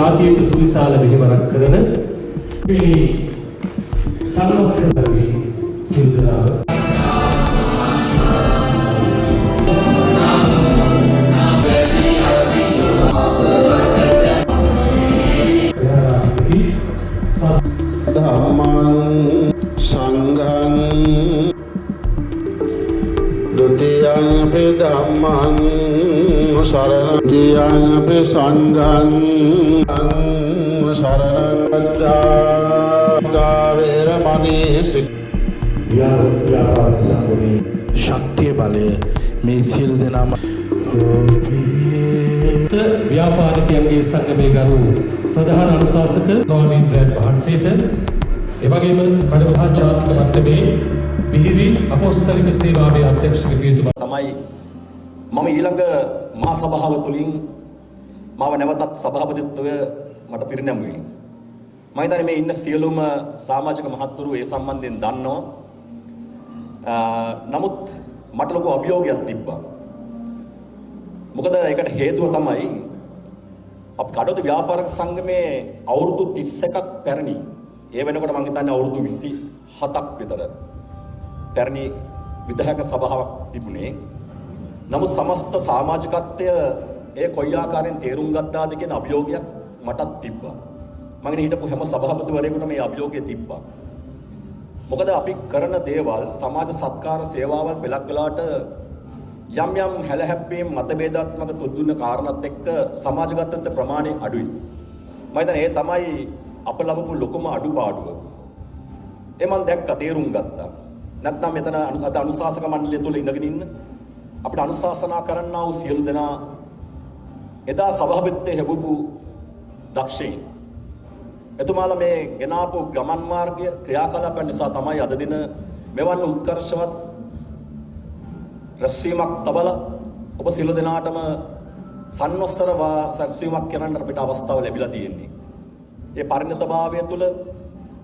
ජාතියට සුවිශාල මෙහෙවරක් කරන මේ සම්මස්තකගේ සින්දනාව ධම්මං සංඝං ဒုတိယ පි ධම්මං සරණං တတိယ පි සංඝං සරණං ගච්ඡාමි වේරමණී ව්‍යාපාර සංගමේ ශක්තිය බලය මේ සියලු දෙනාම ව්‍යාපාරිකයන්ගේ සංගමේ ගරු ප්‍රධාන අනුශාසක ස්වාමීන් වහන්සේට එවැගේම කඩවහ ජාතික මණ්ඩලයේ මිහිරි අපොස්තලික සේවාවේ අධ්‍යක්ෂක පියතුමා තමයි මම ඊළඟ මහා සභාව තුලින් මාව නැවතත් සභාපතිත්වය මට පිරිනැමුවේ. මම හිතන්නේ මේ ඉන්න සියලුම සමාජික මහත්වරු ඒ සම්බන්ධයෙන් දන්නවා. නමුත් මට ලොකු අභියෝගයක් තිබ්බා. මොකද ඒකට හේතුව තමයි අප කඩොත් ව්‍යාපාරික සංගමේ අවුරුදු 31ක් පැරණි. ඒ වෙනකොට මම හිතන්නේ අවුරුදු 27ක් විතර පැරණි විධායක සභාවක් තිබුණේ. නමුත් සමස්ත සමාජිකත්වය ඒ කොයි ආකාරයෙන් තේරුම් ගත්තාද කියන අභියෝගයක් මටත් තිබ්බා. මම හිටපු හැම සභාපතිවරයෙකුටම මේ අභියෝගය තිබ්බා. මොකද අපි කරන දේවල් සමාජ සත්කාර සේවාවල් පෙළක් ගලාට යම් යම් හැලහැප්පීම් මතභේදාත්මක තුඩුන්න කාරණාත් එක්ක සමාජගත ප්‍රමාණය අඩුයි. මම හිතන්නේ ඒ තමයි අප ලබපු ලොකුම අඩුපාඩුව. ඒ මම දැක්ක තේරුම් ගත්තා. නැත්නම් මෙතන අද අනුශාසක මණ්ඩලය තුල ඉඳගෙන ඉන්න අපිට අනුශාසනා කරන්නා වූ සියලු දෙනා එදා සභාපතිත්වයේ ලැබපු දක්ෂයින්. එතුමාලා මේ ගෙනාපු ගමන් මාර්ගය ක්‍රියාකලාප නිසා තමයි අද දින මෙවන් උත්කර්ෂවත් රැස්වීමක් තබලා ඔබ සියලු දෙනාටම සන්නොස්සර රැස්වීමක් කරන්න අපිට අවස්ථාව ලැබිලා තියෙන්නේ. ඒ පරිණතභාවය තුළ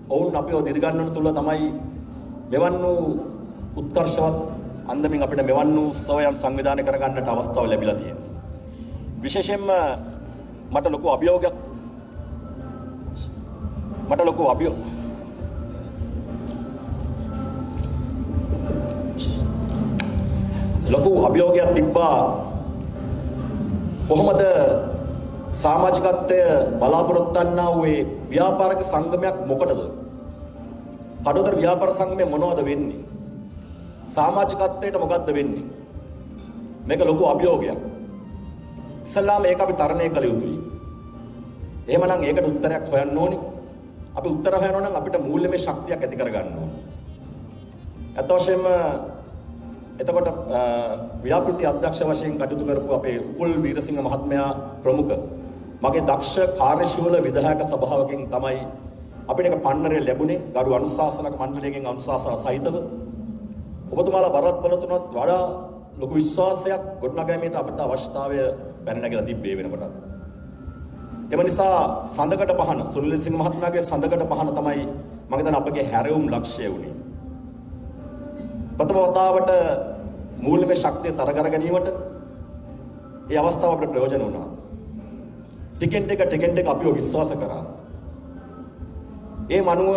ඔවුන් අපිව දිරිගන්වන තුළ තමයි මෙවන් වූ උත්කර්ෂවත් අන්දමින් අපිට මෙවන් වූ උත්සවයන් සංවිධානය කරගන්නට අවස්ථාව ලැබිලා තියෙනවා. විශේෂයෙන්ම මට ලොකු අභියෝගයක් තිබ්බා. කොහොමද සමාජිකත්වය බලාපොරොත්තු වන්නා වූ ව්‍යාපාරික සංගමයක් මොකටද? කඩොතර ව්‍යාපාර සංගමය මොනවද වෙන්නේ? සමාජිකත්වයට මොකද්ද වෙන්නේ? මේක ලොකු අභියෝගයක්. ඉස්ලාම ඒක අපි තරණය කළ යුතුයි. එහෙමනම් ඒකට උත්තරයක් හොයන්න ඕනේ. අපි උත්තර හොයනවා නම් අපිට මූල්‍යමය ශක්තියක් ඇති කරගන්න ඕනේ. අතෝෂෙම එතකොට ව්‍යාපෘති අධ්‍යක්ෂ වශයෙන් කටයුතු කරපු අපේ උපුල් වීරසිංහ මහත්මයා ප්‍රමුඛ මගේ දක්ෂ කාර්යශීල විධායක සභාවකින් තමයි අපිට එක පන්නරය ලැබුණේ. ගරු අනුශාසනක මණ්ඩලයෙන් අනුශාසන සහිතව ඔබතුමාලා බරපතලතුනත් වඩා ලොකු විශ්වාසයක් ගොඩනගාගැනීමට අපිට අවශ්‍යතාවය පැන නැගලා තිබ්බේ වෙනකොටත්. එම නිසා සඳකඩ පහන සුනිල් සිංහ මහත්මයාගේ සඳකඩ පහන තමයි මම හිතන්නේ අපගේ හැරවුම් ලක්ෂ්‍යය වුණේ. ප්‍රථම වතාවට මූල්‍යමය ශක්තිය තර කර ගැනීමට මේ අවස්ථාව අපිට ප්‍රයෝජන වුණා. ටිකෙන් ටික අපිව විශ්වාස කරා. ඒ මනුව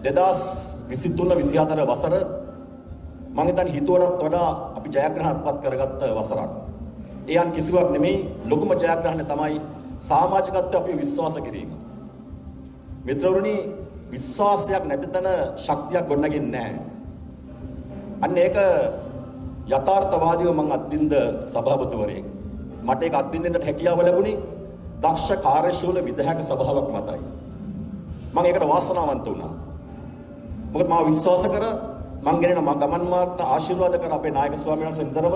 2023-24 වසර මම හිතන්නේ හිතුවටත් වඩා අපි ජයග්‍රහණයක්පත් කරගත්ත වසරක්. ඒ යන් කිසිවක් නෙමෙයි ලොකුම ජයග්‍රහණය තමයි සමාජිකත්වය අපිව විශ්වාස කිරීම. මිත්‍රවරුනි විශ්වාසයක් නැති තැන ශක්තියක් ගොඩනගින්නේ නැහැ. අන්න ඒක යථාර්ථවාදීව මම අත්දින්ද සභාපතිවරයෙක්. මට ඒක අත්දින්දට හැකියාව ලැබුණේ දක්ෂ කාර්යශීල විධායක සභාවක් මතයි. මම ඒකට වාසනාවන්ත වුණා. මොකද මම විශ්වාස කරා මම ගෙනෙන මම ගමන් මාර්ගට ආශිර්වාද කර අපේ නායක ස්වාමීන් වහන්සේ නිතරම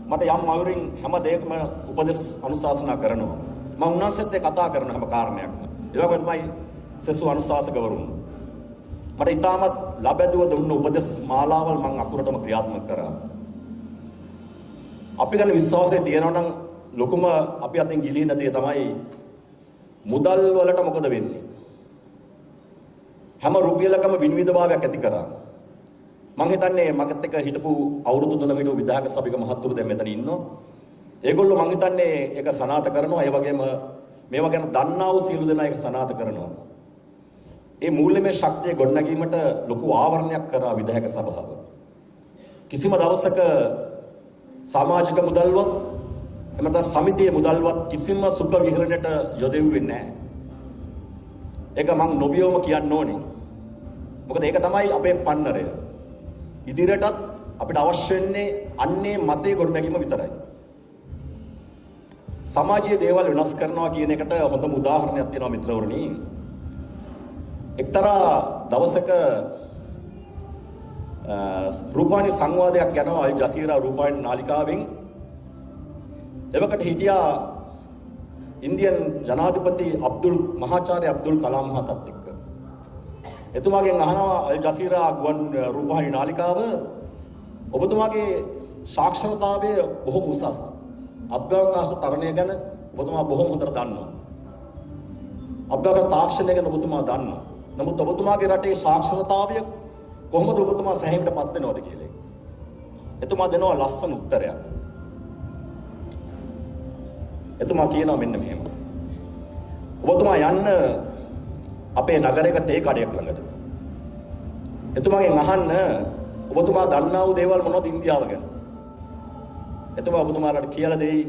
මට යම් අයුරින් හැම දෙයක්ම උපදෙස් අනුශාසනා කරනවා. මම උන්වහන්සේත් කතා කරන හැම කාරණයක්ම. ඒ වගේම තමයි සෙසු අනුශාසකවරුන්. මට ඉතාමත් ලැබෙදුව දුන්න උපදෙස් මාලාවල් මම අකුරටම ක්‍රියාත්මක කරා. අපි ගැන විශ්වාසය තියෙනවා නම් ලොකුම අපි අතින් ගිලින දේ තමයි මුදල් වලට මොකද වෙන්නේ? හැම රුපියලකම විනිවිදභාවයක් ඇති කරා. මම හිතන්නේ මගත් එක්ක හිටපු අවුරුදු 3 විතර විධායක සභික මහත්තුරු දැන් මෙතන ඉන්නවා. ඒගොල්ලෝ මම හිතන්නේ ඒක සනාථ කරනවා. ඒ වගේම මේවා ගැන දන්නා වූ සියලු දෙනා ඒක සනාථ කරනවා. ඒ මූල්‍යමය ශක්තිය ගොඩනැගීමට ලොකු ආවරණයක් කරා විධායක සභාව. කිසිම දවසක සමාජික මුදල්වත් එමෙතන සමිතියේ මුදල්වත් කිසිම සුඛ විහරණයට යොදෙව්වේ නැහැ. ඒක මම නොබියවම කියන්න ඕනේ. මොකද ඒක තමයි අපේ පන්නරය. ඉදිරියටත් අපිට අවශ්‍ය වෙන්නේ අන්නේ මතේ ගොඩනැගීම විතරයි. සමාජීය දේවල් වෙනස් කරනවා කියන එකට හොඳම උදාහරණයක් තියෙනවා මිත්‍රවරුනි. එක්තරා දවසක රූපවාහිනී සංවාදයක් යනවා අල් ජසීරා රූපවාහිනී නාලිකාවෙන්. එවකට හිටියා ඉන්දියන් ජනාධිපති මහාචාර්ය අබ්දුල් කලාම් මහතාත් එක්ක. එතුමාගෙන් අහනවා අල් ජසීරා ගුවන් රූපවාහිනී නාලිකාව ඔබතුමාගේ සාක්ෂරතාවය බොහොම උසස්. අභ්‍යවකාශ තරණය ගැන ඔබතුමා බොහොම හොඳට දන්නවා. අභ්‍යවකාශ තාක්ෂණය ගැන ඔබතුමා දන්නවා. නමුත් ඔබතුමාගේ රටේ සාක්ෂරතාවය කොහොමද ඔබතුමා සැහැීමටපත් වෙනවද කියලා. එතුමා දෙනවා ලස්සන උත්තරයක්. එතුමා කියනවා මෙන්න මෙහෙම. ඔබතුමා යන්න අපේ නගරයක තේ කඩයක් ළඟට. එතුමාගෙන් අහන්න ඔබතුමා දන්නා වූ දේවල් මොනවද ඉන්දියාව ගැන? එතුමා ඔබතුමාලාට කියලා දෙයි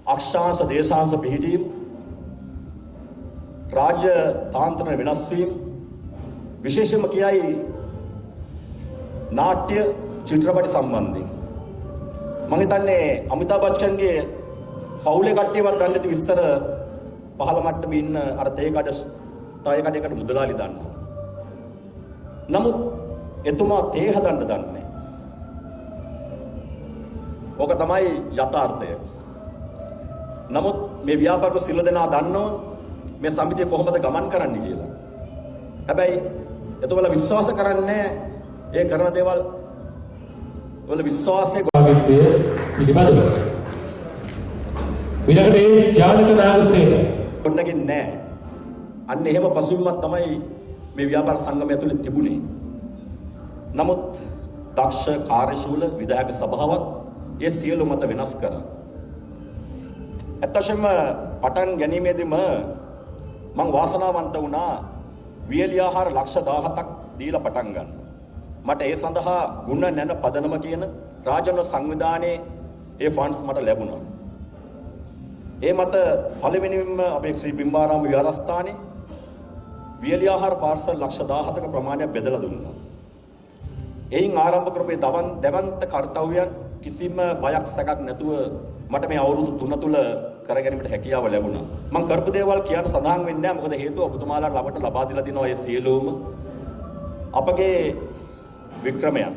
අක්ෂාංශ දේශාංශ පිහිටීම්, රාජ්‍ය තාන්ත්‍රණ වෙනස් වීම, විශේෂයෙන්ම කියයි නාට්‍ය චිත්‍රපට සම්බන්ධයෙන්. මම හිතන්නේ අමිතාබ් බච්චන්ගේ පවුලේ කට්ටියවත් දන්නේ නැති විස්තර පහළ මට්ටමේ ඉන්න අර තේ කඩේකට මුදලාලි දන්නවා. නමුත් එතුමා තේ හදන්න දන්නේ නැහැ. ඕක තමයි යථාර්ථය. නමුත් මේ ව්‍යාපාරික සිල්ල දෙනා දන්නවා මේ සමිතිය කොහොමද ගමන් කරන්නේ කියලා. හැබැයි එතකොට විශ්වාස කරන්නේ ඒ කරන දේවල් වල විශ්වාසයේ භාගිත්වය පිළිබඳව. ඊළඟට ඒ ජානක නාගසේන ගොඩනගින්නේ නැහැ. අන්න එහෙම පසුබිමක් තමයි මේ ව්‍යාපාර සංගමය ඇතුලේ තිබුණේ. නමුත් දක්ෂ කාර්යශීල විධායක සභාවක් ඒ සියලු මත වෙනස් කරා. ඇත්තටම පටන් ගැනීමේදීම මම වාසනාවන්ත වුණා වියලි ආහාර ලක්ෂ 17ක් දීලා පටන් ගන්න. මට ඒ සඳහා ගුණ නැන පදනම කියන රාජ්‍ය සංවිධානයේ ඒ ෆන්ඩ්ස් මට ලැබුණා. ඒ මත පළවෙනිම අපේ ශ්‍රී බිම්බාරාම විහාරස්ථානයේ වියලි ආහාර පාර්සල් ලක්ෂ 17ක ප්‍රමාණයක් බෙදලා දුන්නා. එයින් ආරම්භ කරපු දැවන්ත කාර්යයන් කිසිම බයක් සැකක් නැතුව මට මේ අවුරුදු 3 තුල කරගැනීමට හැකියාව ලැබුණා. මම කරපු දේවල් කියන්න සඳහන් වෙන්නේ නැහැ. මොකද හේතුව ඔබතුමාලා ළමට ලබා දීලා තිනවා මේ සියලුම අපගේ වික්‍රමයන්.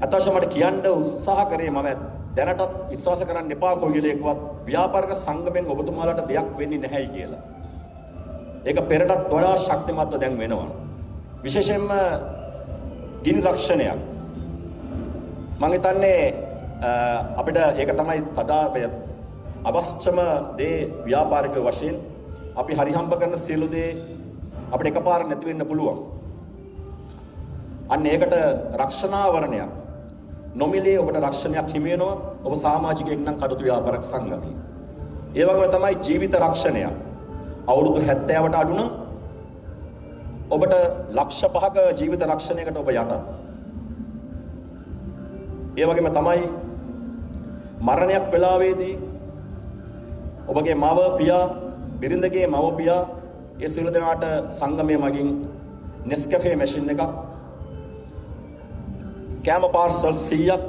අතවශ්‍ය මට කියන්න උත්සාහ කරේ මම දැනටත් විශ්වාස කරන්න එපා කොයිලේකවත් ව්‍යාපාරික සංගමෙන් ඔබතුමාලාට දෙයක් වෙන්නේ නැහැයි කියලා. ඒක පෙරටත් වඩා ශක්තිමත්ව දැන් වෙනවා. විශේෂයෙන්ම ගිනි රක්ෂණයක්. මම හිතන්නේ අපිට ඒක තමයි තදා අවශ්‍යම දේ ව්‍යාපාරික වශයෙන් අපි හරි හම්බ කරන සියලු දේ අපිට එකපාර නැති වෙන්න පුළුවන්. අන්න ඒකට රක්ෂණාවරණයක් නොමිලේ ඔබට රක්ෂණයක් හිමි වෙනවා. ඔබ සමාජිකයෙක් නම් කටයුතු ව්‍යාපාරික සංගමයේ. ඒ වගේම තමයි ජීවිත රක්ෂණයක්. අවුරුදු 70ට අඩු නම් ඔබට ලක්ෂ 5ක ජීවිත රක්ෂණයකට ඔබ යටත්. ඒ වගේම තමයි මරණයක් වෙලාවේදී ඔබගේ මව පියා බිරිඳගේ මව පියා ඒ සියලු දෙනාට සංගමයේ මගින් නෙස්කැෆේ මැෂින් එකක් කැම පාර්සල් 100ක්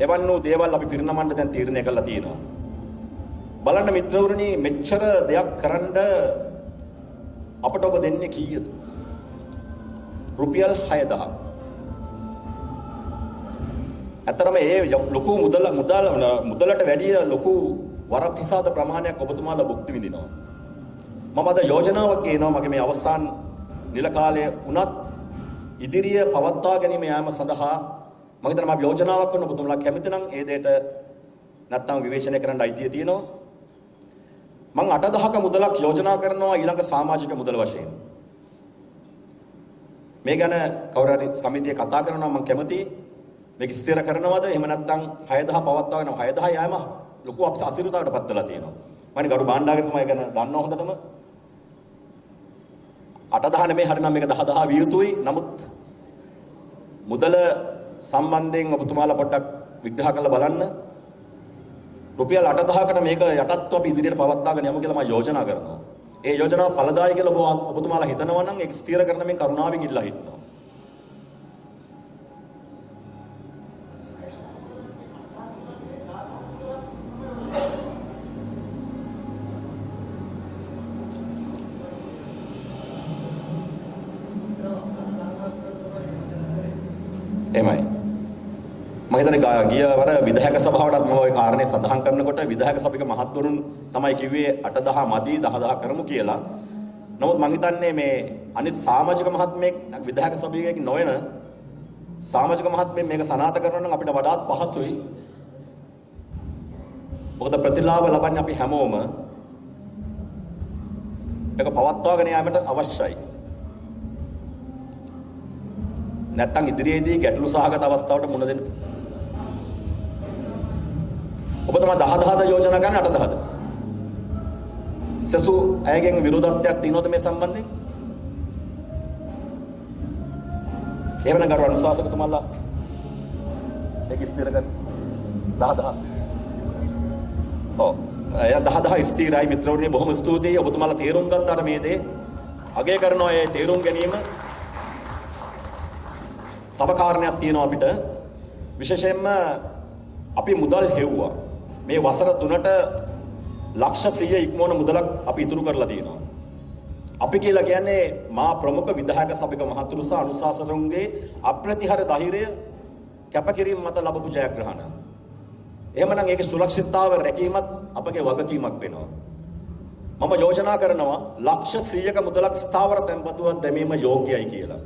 එවන් වූ දේවල් අපි පිරිනමන්න දැන් තීරණය කරලා තියෙනවා. බලන්න මිත්‍රවරුනි මෙච්චර දෙයක් කරන්න අපට ඔබ දෙන්නේ කීයද? රුපියල් 6000. අතරම ඒ ලොකු මුදලට වැඩිය ලොකු වරක් හිසාද ප්‍රමාණයක් ඔබතුමාලා භුක්ති විඳිනවා. මම අද යෝජනාවක් ගේනවා මගේ මේ අවසාන නිල කාලයේ උනත් ඉදිරිය පවත්වා ගැනීම යාම සඳහා මම හිතනවා මම යෝජනාවක් කරන ඔබතුමාලා කැමති නම් ඒ දෙයට නැත්තම් විවේචනය කරන්න අයිතිය තියෙනවා. මම 8000ක මුදලක් යෝජනා කරනවා ඊළඟ සමාජික මුදල වශයෙන්. මේ ගැන කවුරු හරි සමිතිය කතා කරනවා මම කැමතියි. මේක ස්ථිර කරනවද එහෙම නැත්නම් 6000 පවත්වාගෙන 6000 යෑම ලොකු අසිරිතාවටපත් වෙලා තියෙනවා. මම ගරු බණ්ඩාරතුමා ගැන දන්නා හොඳටම 8,10 නෙමෙයි හරිනම් මේක 10,10 විය යුතුයි. නමුත් මුදල සම්බන්ධයෙන් ඔබතුමාලා පොඩ්ඩක් විග්‍රහ කරලා බලන්න. රුපියල් 8,10කට මේක යටත්ව අපි ඉදිරියට පවත්වාගෙන යමු කියලා මම යෝජනා කරනවා. ඒ යෝජනාව ඵලදායී කියලා ඔබතුමාලා හිතනවා නම් ඒක ස්ථිර කරන මේ කරුණාවෙන් ඉල්ලා හිටනවා. එමයි. මම හිතන්නේ ගිය වර විධායක සභාවටත් මම ওই කාරණේ සඳහන් කරනකොට විධායක සභික මහත්වරුන් තමයි කිව්වේ 8,10 මදි 10,10 කරමු කියලා. නමුත් මම හිතන්නේ මේ අනිත් සමාජික මහත්මයෙක් විධායක සභිකයෙක් නොවන සමාජික මහත්මයෙක් මේක සනාථ කරනවා නම් අපිට වඩාත් පහසුයි. මොකද ප්‍රතිලාභ ලබන්නේ අපි හැමෝම. මේක පවත්වාගෙන යාමට අවශ්‍යයි. නැත්තම් ඉදිරියේදී ගැටලු සහගත අවස්ථාවට මුහුණ දෙන්න. ඔබ තමයි 10,10 යෝජනා කරන්නේ 8,10ද? සසු අයගෙන් විරෝධත්වයක් තියෙනවද මේ සම්බන්ධයෙන්? එහෙමනම් ගරු අනුශාසකතුමාලා ඒක ස්ථිර කර 10,10. ඔව්. එය 10,10 ස්ථිරයි මිත්‍රවරුනි, බොහොම ස්තුතියි ඔබතුමාලා තේරුම් ගත්තාට මේ දේ අගය කරනවා. ඒ තේරුම් ගැනීම තව කාරණයක් තියෙනවා අපිට. විශේෂයෙන්ම අපි මුදල් හෙව්වා. මේ වසර 3ට ලක්ෂ 100 ඉක්මවන මුදලක් අපි ඉතුරු කරලා තියෙනවා. අපි කියලා කියන්නේ මා ප්‍රමුඛ විධායක සභික මහතුරු සහ අනුශාසකරුන්ගේ අප්‍රතිහාර ධෛර්යය කැපකිරීම මත ලැබපු ජයග්‍රහණ. එහෙමනම් ඒකේ සුරක්ෂිතතාව රැකීමත් අපගේ වගකීමක් වෙනවා. මම යෝජනා කරනවා ලක්ෂ 100ක මුදලක් ස්ථාවර තැන්පතුවක් දැමීම යෝග්‍යයි කියලා.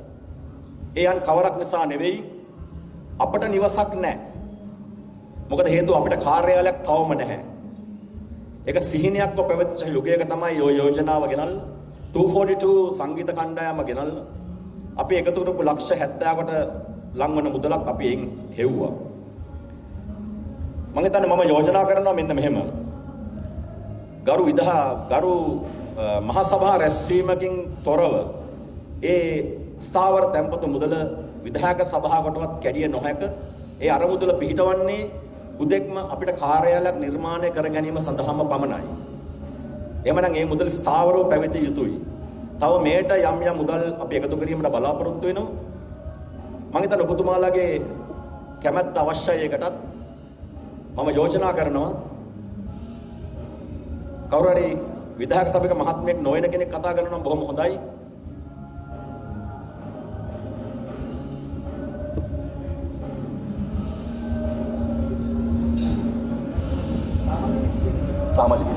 ඒ අන් කවරක් නිසා නෙවෙයි, අපිට නිවසක් නැහැ. මොකද හේතුව අපිට කාර්යාලයක් තවම නැහැ. ඒක සිහිනයක්ව පැවතිච්ච යුගයක තමයි යෝජනාව ගෙනල්ලා 242 සංගීත කණ්ඩායම ගෙනල්ලා අපි එකතු කරපු ලක්ෂ 70කට ලංවන මුදලක් අපි එයින් හෙව්වා. මම හිතන්නේ මම යෝජනා කරනවා මෙන්න මෙහෙම. ගරු මහා සභා රැස්වීමකින් තොරව ඒ ස්ථාවර තැන්පතු මුදල විධායක සභාවකටවත් කැඩිය නොහැක. ඒ අරමුදල පිහිටවන්නේ උදෙක්ම අපිට කාර්යාලයක් නිර්මාණය කර ගැනීම සඳහාම පමණයි. එhmenan මේ මුදල ස්ථාවරව පැවතිය යුතුයි. තව මේට යම් මුදල් අපි එකතු කිරීමට බලාපොරොත්තු වෙනවා. මම හිතන්නේ ඔබතුමාලාගේ කැමැත්ත අවශ්‍යයි. ඒකටත් මම යෝජනා කරනවා කවුරු හරි විධායක සභික මහත්මයෙක් නොවන කෙනෙක් කතා කරනවා නම් බොහොම හොඳයි. සමාජික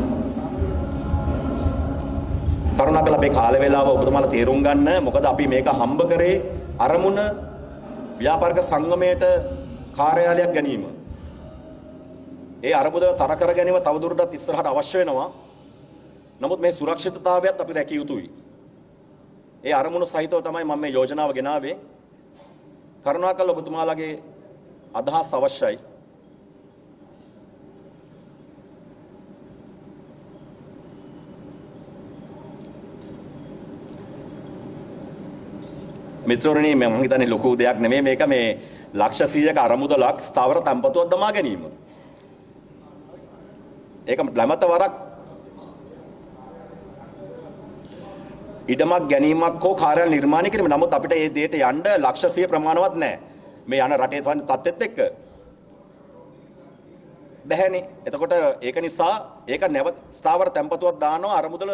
කරුණාකර අපේ කාල වේලාව ඔබතුමාලා තේරුම් ගන්න. මොකද අපි මේක හම්බ කරේ අරමුණ ව්‍යාපාරික සංගමයට කාර්යාලයක් ගැනීම. ඒ අරමුදල තර කර ගැනීම තවදුරටත් ඉස්සරහට අවශ්‍ය වෙනවා. නමුත් මේ සුරක්ෂිතතාවයත් අපි රැකිය යුතුයි. ඒ අරමුණු සහිතව තමයි මම මේ යෝජනාව ගෙනාවේ. කරුණාකර ඔබතුමාලාගේ අදහස් අවශ්‍යයි. මිත්‍රවරුනි, මම හිතන්නේ ලොකු දෙයක් නෙමෙයි මේක. මේ ලක්ෂ 100ක අරමුදලක් ස්ථාවර තැන්පතුවක් දමා ගැනීම. ඒක ළමත වරක් ඉඩමක් ගැනීමක් හෝ කාර්යාල නිර්මාණය කිරීම. නමුත් අපිට මේ දෙයට යන්න ලක්ෂ 100 ප්‍රමාණවත් නැහැ. මේ යන රටේ තවන්න තත්ත්වෙත් එක්ක බැහැනේ. එතකොට ඒක නිසා ඒක නැවත ස්ථාවර තැන්පතුවක් දානවා අරමුදල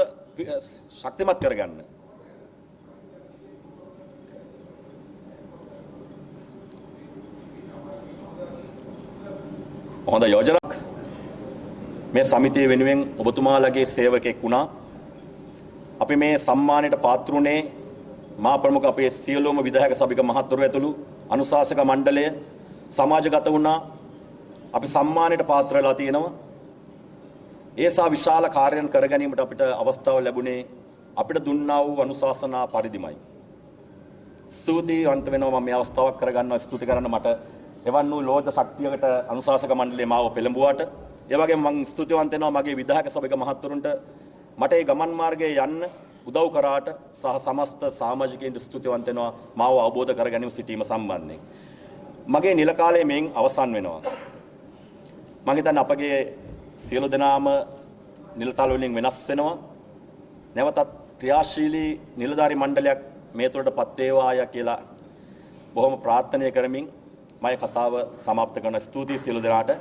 ශක්තිමත් කරගන්න. හොඳ යෝජනාවක්. මේ සමිතිය වෙනුවෙන් ඔබතුමාලගේ සේවකෙක් වුණා. අපි මේ සම්මානයට පාත්‍රුනේ මා ප්‍රමුඛ අපේ සියලුම විධායක සභික මහත්වරු ඇතුළු අනුශාසක මණ්ඩලය සමාජගත වුණා. අපි සම්මානයට පාත්‍ර වෙලා තියෙනවා. ඒ සා විශාල කාර්යයන් කර ගැනීමට අපිට අවස්ථාව ලැබුණේ අපිට දුන්නා වූ අනුශාසනා පරිදිමයි. ස්තුතිවන්ත වෙනවා මම මේ අවස්ථාවක් කරගන්නවා. ස්තුති කරන්න මට එවන් වූ ලෝක ශක්තියකට අනුශාසක මණ්ඩලය මාව පෙළඹුවාට ඒ වගේම මම ස්තුතිවන්ත වෙනවා මගේ විධායක සභාවේ මහත්වරුන්ට මට මේ ගමන් මාර්ගයේ යන්න උදව් කරාට සහ සමස්ත සමාජිකයින්ට ස්තුතිවන්ත වෙනවා මාව අවබෝධ කර ගැනීම සිටීම සම්බන්ධයෙන්. මගේ නිල කාලය මෙන් අවසන් වෙනවා. මම හිතන්නේ අපගේ සියලු දෙනාම නිලතල වලින් වෙනස් වෙනවා. නැවතත් ක්‍රියාශීලී නිලධාරි මණ්ඩලයක් මේ තුළටපත් වේවාය කියලා බොහොම ප්‍රාර්ථනා කරමින් මම කතාව સમાપ્ત කරන ස්තුතියි සියලු දෙනාට.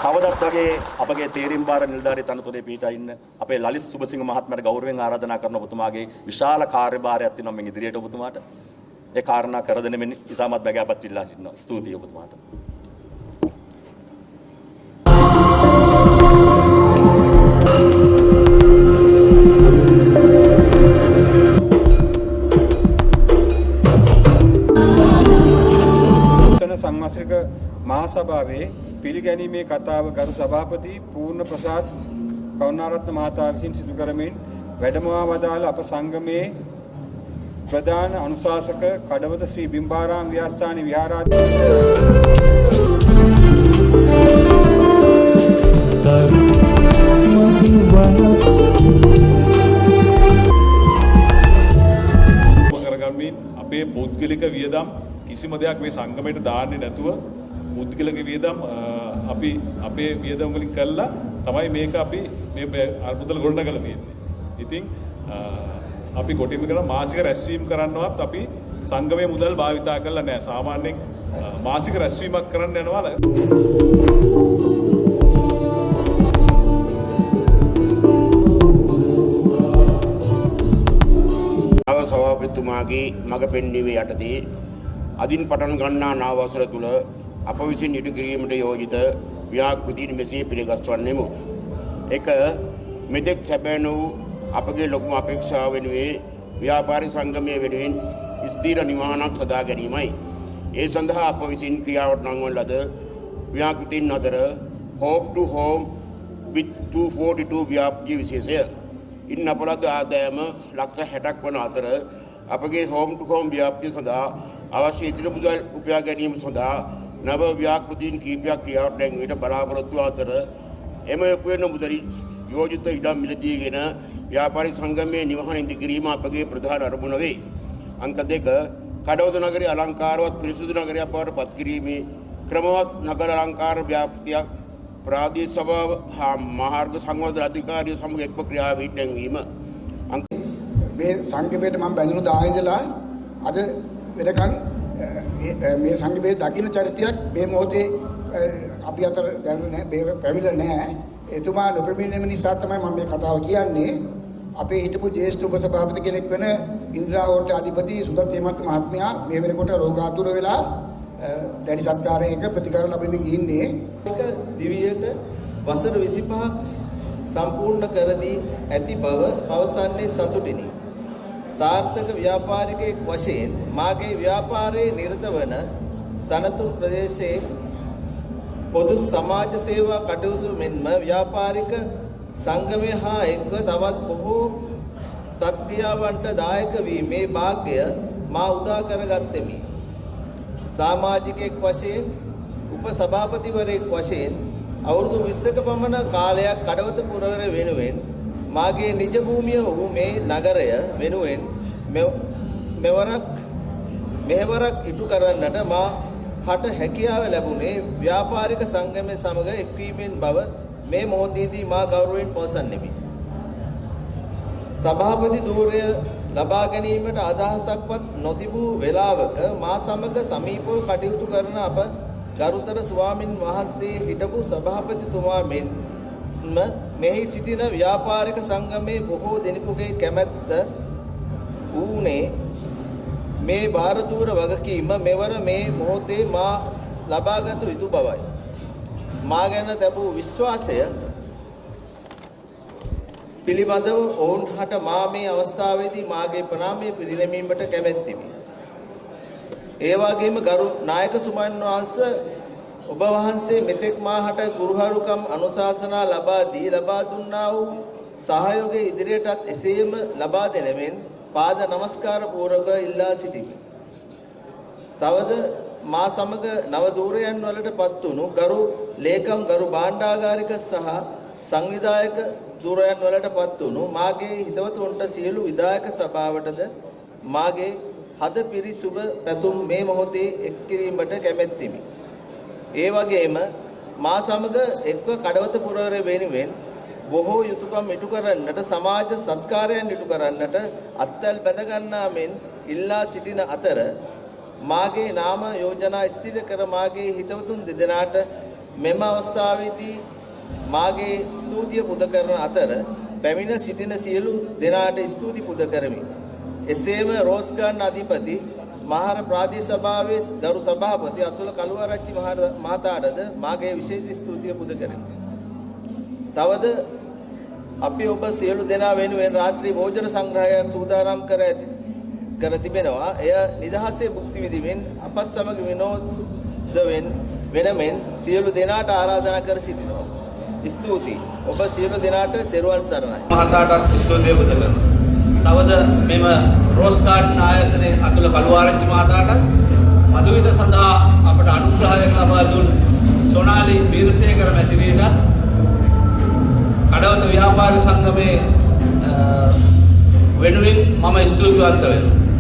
කවදත් වගේ අපගේ තේරීම් බාර නිලධාරී තනතුරේ පිහිටා ඉන්න අපේ ලලිත් සුබසිංහ මහත්මයාට ගෞරවයෙන් ආරාධනා කරන ඔබතුමාගේ විශාල කාර්යභාරයක් තියෙනවා මේ ඉදිරියට ඔබතුමාට. ඒ කාරණා කර දෙන මෙන්න ඉතාමත් බැගෑපත් ඉල්ලා සිටිනවා. ස්තුතියි ඔබතුමාට. සංවත්සරික මහා සභාවේ පිළිගැනීමේ කතාව ගරු සභාපති පූර්ණ ප්‍රසාද් කරුණාරත්න මහතා විසින් සිදු කරමින් වැඩමවා වදාළ අප සංගමේ ප්‍රධාන අනුශාසක කඩවත ශ්‍රී බිම්බාරාම විහාරස්ථානයේ කරගමින් අපේ පෞද්ගලික වියදම් කිසිම දෙයක් මේ සංගමයට දාන්නේ නැතුව පුද්ගලික වියදම් අපි අපේ වියදම් වලින් කළා තමයි මේක අපි මේ අර්බුදල ගොඩනගලා තියෙන්නේ. ඉතින් අපි කොටින්ම කරන මාසික රැස්වීම කරන්නවත් අපි සංගමයේ මුදල් භාවිතා කරලා නැහැ. සාමාන්‍යයෙන් මාසික රැස්වීමක් කරන්න යනවා. සභාපතිතුමාගේ මඟ පෙන්වීමේ යටතේ අදින් පටන් ගන්නා නව වසර තුල අප විසින් ඉටු කිරීමට යෝජිත ව්‍යාපෘතීන් මෙසේ පිළිගස්වන්නෙමු. 1. මෙතෙක් සැබෑ වූ අපගේ ලොකුම අපේක්ෂාව වෙනුවේ ව්‍යාපාරික සංගමයේ වෙනුවෙන් ස්ථිර නිවහනක් සදා ගැනීමයි. ඒ සඳහා අප විසින් ක්‍රියාවට නංවන ලද ව්‍යාපෘතීන් අතර Hope to Home with 242 ව්‍යාපෘති විශේෂය. ඉන් අපලද ආදායම ලක්ෂ 60ක් වන අතර අපගේ Home to Home ව්‍යාපෘතිය සඳහා අවශ්‍ය ඉදිරි මුදල් උපයා ගැනීම සඳහා නව ව්‍යාපෘතීන් කිහිපයක් ක්‍රියාවට නැංවීමට බලාපොරොත්තු අතර එම යොකුවෙන මුදලින් යෝජිත ඉඩම් මිලදීගෙන ව්‍යාපාරික සංගමයේ නිවහන ඉදි කිරීම අපගේ ප්‍රධාන අරමුණ වේ. අංක 2 කඩවත නගරයේ අලංකාරවත් පිරිසුදු නගරයක් බවට පත් කිරීමේ ක්‍රමවත් නගර අලංකාර ව්‍යාපෘතියක් ප්‍රාදේශීය සභාව හා මාර්ග සංවර්ධන අධිකාරිය සමග එක්ව ක්‍රියාවට නැංවීම. මේ සංගමයට මම බැඳුණු දා ඉඳලා අද වෙනකන් මේ සංගමයේ දකින්න චරිතයක් මේ මොහොතේ අපි අතර දැනුනේ නැහැ, පැමිණෙන්නේ නැහැ. එතුමා නොපැමිණීම නිසා තමයි මම මේ කතාව කියන්නේ. අපේ හිටපු ජ්‍යෙෂ්ඨ උපසභාපති කෙනෙක් වෙන ඉන්ද්‍රා හෝටල් අධිපති සුදත් හේමන්ත මහත්මයා මේ වෙනකොට රෝගාතුර වෙලා දැඩි සත්කාරයක ප්‍රතිකාර ලැබෙමින් ඉන්නේ. දිවියට වසර 25ක් සම්පූර්ණ කර දී ඇති බව පවසන්නේ සතුටිනි. සාර්ථක ව්‍යාපාරිකයෙක් වශයෙන් මාගේ ව්‍යාපාරයේ නිරත වන තනතුරු ප්‍රදේශයේ පොදු සමාජ සේවා කටයුතු මෙන්ම ව්‍යාපාරික සංගමය හා එක්ව තවත් බොහෝ සත්ක්‍රියාවන්ට දායක වීමේ වාග්ය මා උදා කරගත්තෙමි. සමාජිකයෙක් වශයෙන් උපසභාපතිවරයෙක් වශයෙන් අවුරුදු 20ක පමණ කාලයක් කඩවත පුරවර වෙනුවෙන් මාගේ නිජ භූමිය වූ මේ නගරය වෙනුවෙන් මෙවරක් ඉටු කරන්නට මා හට හැකියාව ලැබුණේ ව්‍යාපාරික සංගමය සමග එක්වීමෙන් බව මේ මොහොතේදී මා ගෞරවයෙන් පවසන්නෙමි. සභාපති ධූරය ලබා ගැනීමට අදහසක්වත් නොතිබූ වේලාවක මා සමග සමීපව කටයුතු කරන අප ගරුතර ස්වාමින් වහන්සේ හිටපු සභාපතිතුමා මෙන්ම මෙහි සිටින ව්‍යාපාරික සංගමයේ බොහෝ දෙනෙකුගේ කැමැත්ත ඌනේ මේ ಭಾರತූර වගකීම මෙවර මේ මොහොතේ මා ලබාගත යුතු බවයි. මා ගැන ලැබූ විශ්වාසය පිළිබඳව ඔවුන් හට මා මේ අවස්ථාවේදී මාගේ ප්‍රණාමය පිරිනැමීමට කැමැත්තෙමි. ඒ වගේම ගරු නායක සුමන් වහන්සේ ඔබ වහන්සේ මෙතෙක් මාහට ගුරුහරුකම් අනුශාසනා ලබා දුන්නා වූ සහයෝගය ඉදිරියටත් එසේම ලබා දෙනමෙන් පාද නමස්කාර පූර්වක ඉල්ලා සිටිමි. තවද මා සමග නව ධූරයන් වලට පත් වුණු ගරු ලේකම් ගරු භාණ්ඩාගාරික සහ සංවිධායක ධූරයන් වලට පත් වුණු මාගේ හිතවතුන්ට සියලු විධායක සභාවටද මාගේ හද පිරිසුබ පැතුම් මේ මොහොතේ එක් කිරීමට කැමැත්තෙමි. ඒ වගේම මා සමග එක්ව කඩවත පුරවර වෙනුවෙන් බොහෝ යුතුයකම් ඉටු කරන්නට සමාජ සත්කාරයන් ඉටු කරන්නට අත්වැල් බැඳ ගන්නා මෙන් ඉල්ලා සිටින අතර මාගේ නාම යෝජනා ස්ථිර කර මාගේ හිතවතුන් දෙදෙනාට මෙම අවස්ථාවේදී මාගේ ස්තුතිය පුද කරන අතර පැමිණ සිටින සියලු දෙනාට ස්තුති පුද කරමි. එසේම රෝස්ගාන් අධිපති මහර ප්‍රාදේශ සභාවේ ගරු සභාපති අතුල කළුආරච්චි මහතාටද මාගේ විශේෂ ස්තුතිය පුද කරමි. තවද අපි ඔබ සියලු දෙනා වෙනුවෙන් රාත්‍රී භෝජන සංග්‍රහයක් සූදානම් කර තිබෙනවා. එය නිදහසේ භුක්ති විඳිමින් අපත් සමග විනෝද වෙනමෙන් සියලු දෙනාට ආරාධනා කර සිටිනවා. ස්තුතියි. ඔබ සියලු දෙනාට තෙරුවන් සරණයි. මහතාටත් ස්තුතිය පුද කරනවා. තවද මෙම රෝස් ගාඩන් ආයතනයේ අතුල කළුආරච්චි මහතාටත් මధుවිත සඳහා අපට අනුග්‍රහයක් ලබා දුන් සොනාලි වීරසේකර මැතිණියටත් කඩවත ව්‍යාපාර සංගමේ වෙනුවෙන් මම ස්තුතිවන්ත වෙනවා.